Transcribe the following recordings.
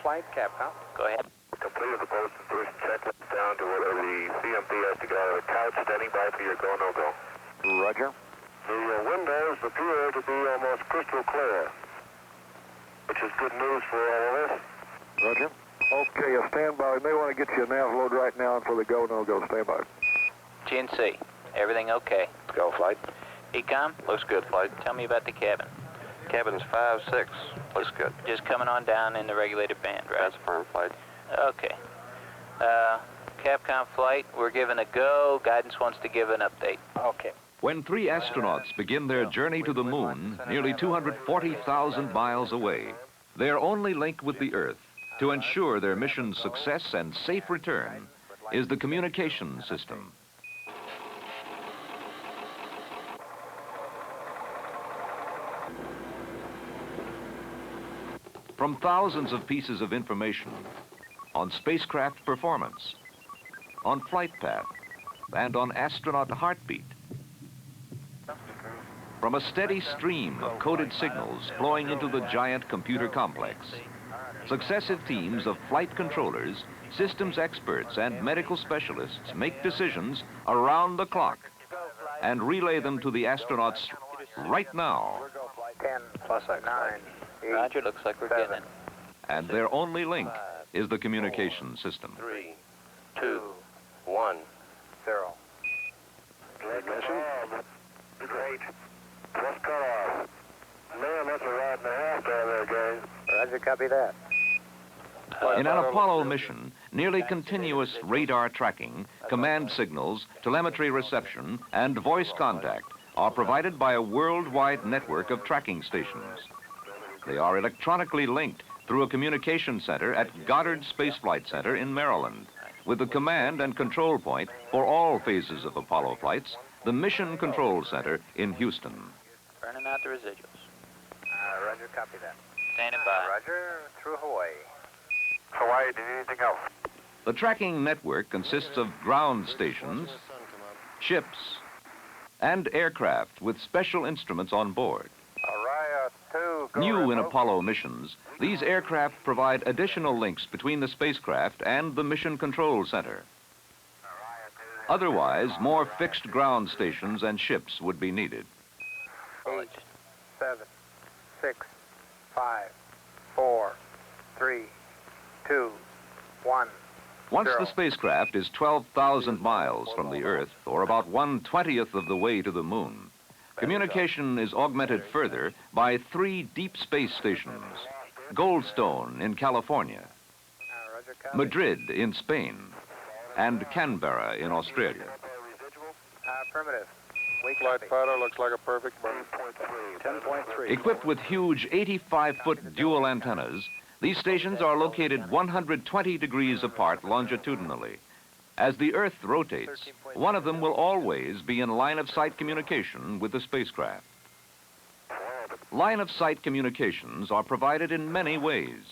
Flight, Capcom. Go ahead. Completed the post and first checklist down to whatever the CMP has to get out of the couch, standing by for your go, no-go. Roger. The windows appear to be almost crystal clear, which is good news for all of us. Roger. Okay, stand by. We may want to get you a nav load right now for the go, no-go. Stand by. GNC, everything okay? Go, Flight. Ecom? Looks good, Flight. Tell me about the cabin. Cabin's 5-6. Looks good. Just coming on down in the regulated band, right? That's firm, Flight. Okay. Capcom Flight, we're given a go. Guidance wants to give an update. Okay. When 3 astronauts begin their journey to the moon, nearly 240,000 miles away, their only link with the Earth to ensure their mission's success and safe return is the communication system. From thousands of pieces of information on spacecraft performance, on flight path, and on astronaut heartbeat, from a steady stream of coded signals flowing into the giant computer complex, successive teams of flight controllers, systems experts, and medical specialists make decisions around the clock and relay them to the astronauts right now. 10 plus 9. Roger, looks like we're getting it. And their only link is the communication system. 3, 2, 1, 0. Ignition. Great. Just cut off. Man, that's a ride and a half down there, guys. Roger, copy that. In an Apollo mission, nearly continuous radar tracking, command signals, telemetry reception, and voice contact are provided by a worldwide network of tracking stations. They are electronically linked through a communication center at Goddard Space Flight Center in Maryland, with the command and control point for all phases of Apollo flights, the Mission Control Center in Houston. Burning out the residuals. Roger, copy that. Standing by. Roger, through Hawaii. Hawaii, do you need anything else? The tracking network consists of ground stations, ships, and aircraft with special instruments on board. Orion 2, go New in remote. Apollo missions, these aircraft provide additional links between the spacecraft and the Mission Control Center. Otherwise, more fixed ground stations and ships would be needed. 8, 7, 6, 5, 4, 3, 2, 1. Once Zero. the spacecraft is 12,000 miles from the Earth, or about 1/20th of the way to the moon, communication is augmented further by 3 deep space stations: Goldstone in California, Roger, copy. Madrid in Spain, and Canberra in Australia. Affirmative. We Flight copy. photo looks like a perfect burn. 10.3. Equipped with huge 85-foot dual antennas, these stations are located 120 degrees apart longitudinally. As the Earth rotates, one of them will always be in line-of-sight communication with the spacecraft. Line-of-sight communications are provided in many ways.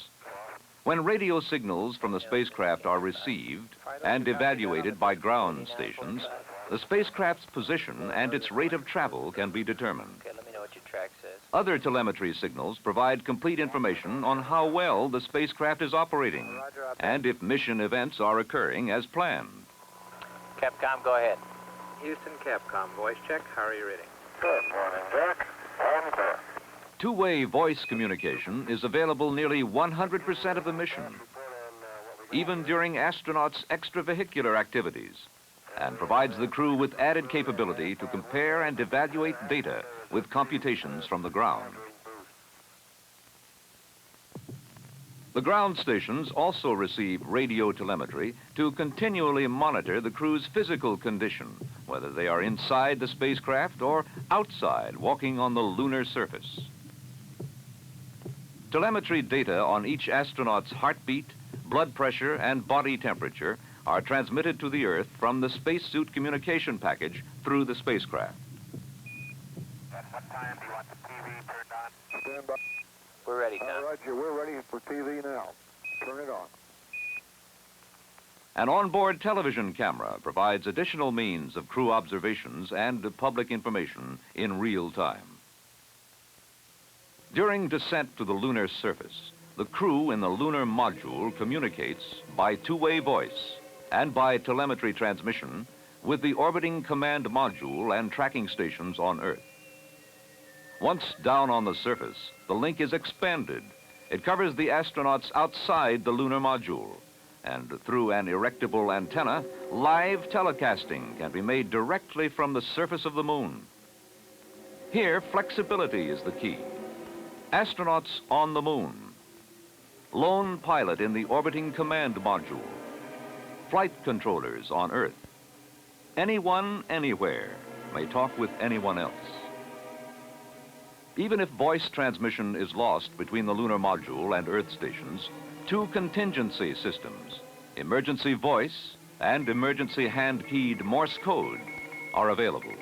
When radio signals from the spacecraft are received and evaluated by ground stations, the spacecraft's position and its rate of travel can be determined. Okay, let me know what your track says. Other telemetry signals provide complete information on how well the spacecraft is operating and if mission events are occurring as planned. Capcom, go ahead. Houston, Capcom. Voice check. How are you reading? Good morning, Jack. I'm there. Two-way voice communication is available nearly 100% of the mission, even during astronauts' extravehicular activities, and provides the crew with added capability to compare and evaluate data with computations from the ground. The ground stations also receive radio telemetry to continually monitor the crew's physical condition, whether they are inside the spacecraft or outside walking on the lunar surface. Telemetry data on each astronaut's heartbeat, blood pressure, and body temperature are transmitted to the Earth from the spacesuit communication package through the spacecraft. At what time do you want the TV turned on? Stand by. We're ready, Tom. Roger, we're ready for TV now. Turn it on. An onboard television camera provides additional means of crew observations and public information in real time. During descent to the lunar surface, the crew in the lunar module communicates by two-way voice and by telemetry transmission with the orbiting command module and tracking stations on Earth. Once down on the surface, the link is expanded. It covers the astronauts outside the lunar module, and through an erectable antenna, live telecasting can be made directly from the surface of the moon. Here, flexibility is the key. Astronauts on the moon, lone pilot in the orbiting command module, flight controllers on Earth. Anyone, anywhere, may talk with anyone else. Even if voice transmission is lost between the lunar module and Earth stations, two contingency systems, emergency voice and emergency hand-keyed Morse code, are available.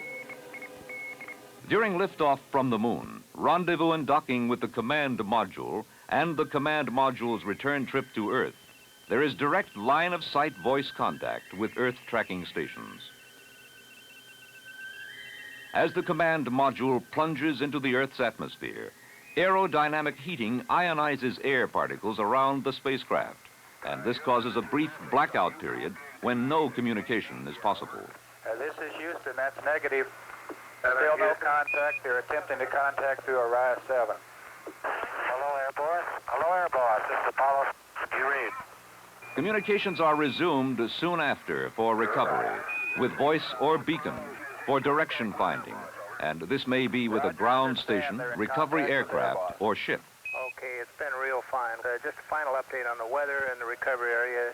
During liftoff from the moon, rendezvous and docking with the command module and the command module's return trip to Earth, there is direct line-of-sight voice contact with Earth tracking stations. As the command module plunges into the Earth's atmosphere, aerodynamic heating ionizes air particles around the spacecraft, and this causes a brief blackout period when no communication is possible. This is Houston. That's negative. Still no contact. They're attempting to contact through Orion 7. Hello, Air Boss. Hello, Air Boss. This is Apollo. You read. Communications are resumed soon after for recovery, with voice or beacon for direction finding, and this may be with a ground station, recovery aircraft, or ship. Okay, it's been real fine. Just a final update on the weather in the recovery area.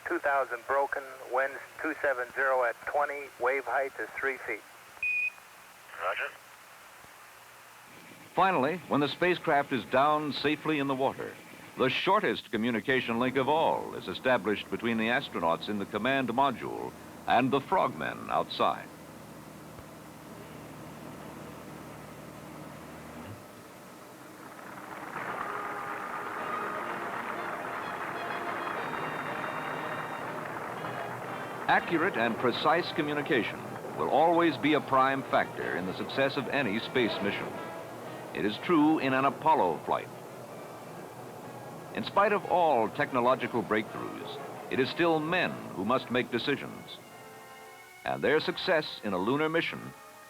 2,000 broken, winds 270 at 20, wave height is 3 feet. Roger. Finally, when the spacecraft is down safely in the water, the shortest communication link of all is established between the astronauts in the command module and the frogmen outside. Accurate and precise communication will always be a prime factor in the success of any space mission. It is true in an Apollo flight. In spite of all technological breakthroughs, it is still men who must make decisions. And their success in a lunar mission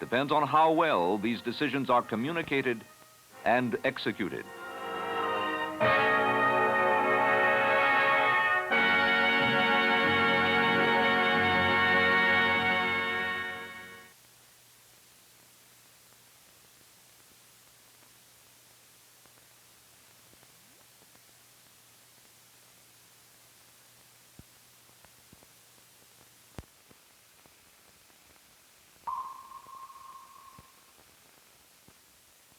depends on how well these decisions are communicated and executed.